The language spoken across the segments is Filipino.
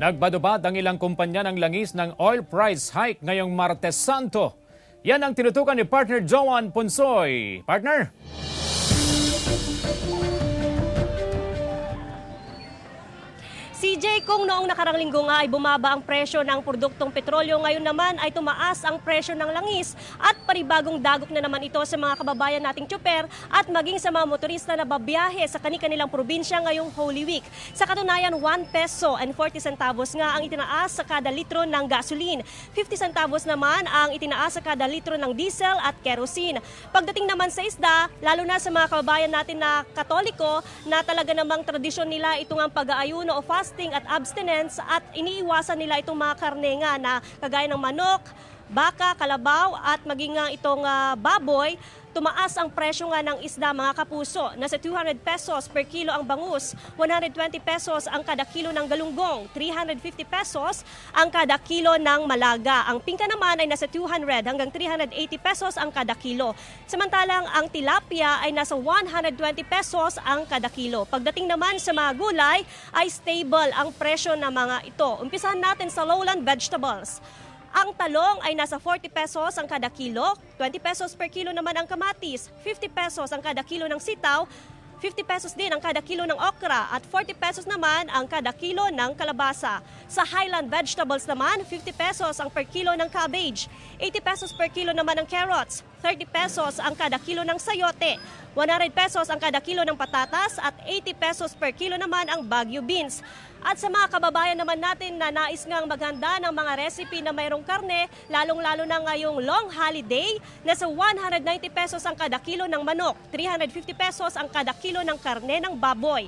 Nagbadubad ang ilang kumpanya ng langis ng oil price hike ngayong Martes Santo. Yan ang tinutukan ni partner Joan Punsoy. Partner? CJ, kung noong nakarang linggo nga ay bumaba ang presyo ng produktong petrolyo, ngayon naman ay tumaas ang presyo ng langis at panibagong dagok na naman ito sa mga kababayan nating tsuper at maging sa mga motorista na babiyahe sa kani-kanilang probinsya ngayong Holy Week. Sa katunayan, 1 peso and 40 centavos nga ang itinaas sa kada litro ng gasoline. 50 centavos naman ang itinaas sa kada litro ng diesel at kerosene. Pagdating naman sa isda, lalo na sa mga kababayan natin na Katoliko na talaga namang tradisyon nila itong ang pag-aayuno o fasting at abstinence at iniiwasan nila itong mga karne nga na kagaya ng manok, baka, kalabaw at maging nga itong baboy. Tumaas ang presyo nga ng isda mga kapuso. Nasa 200 pesos per kilo ang bangus, 120 pesos ang kada kilo ng galunggong, 350 pesos ang kada kilo ng malaga. Ang pingka naman ay nasa 200 hanggang 380 pesos ang kada kilo. Samantalang ang tilapia ay nasa 120 pesos ang kada kilo. Pagdating naman sa mga gulay ay stable ang presyo ng mga ito. Umpisahan natin sa lowland vegetables. Ang talong ay nasa 40 pesos ang kada kilo, 20 pesos per kilo naman ang kamatis, 50 pesos ang kada kilo ng sitaw, 50 pesos din ang kada kilo ng okra at 40 pesos naman ang kada kilo ng kalabasa. Sa highland vegetables naman, 50 pesos ang per kilo ng cabbage, 80 pesos per kilo naman ng carrots, 30 pesos ang kada kilo ng sayote, 100 pesos ang kada kilo ng patatas at 80 pesos per kilo naman ang Baguio beans. At sa mga kababayan naman natin na nais ngang maghanda ng mga recipe na mayroong karne, lalong-lalo na ngayong long holiday, nasa 190 pesos ang kada kilo ng manok, 350 pesos ang kada kilo ng karne ng baboy,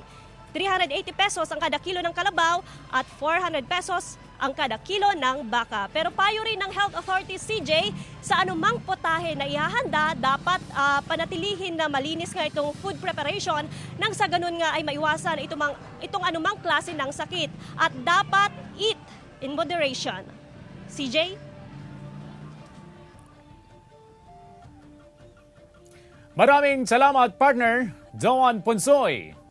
380 pesos ang kada kilo ng kalabaw at 400 pesos ang kada kilo ng baka. Pero payo rin ng Health Authority CJ, sa anumang potahe na ihahanda, dapat panatilihin na malinis nga itong food preparation nang sa ganun nga ay maiwasan itong anumang klase ng sakit. At dapat eat in moderation. CJ? Maraming salamat, partner Joan Punsoy.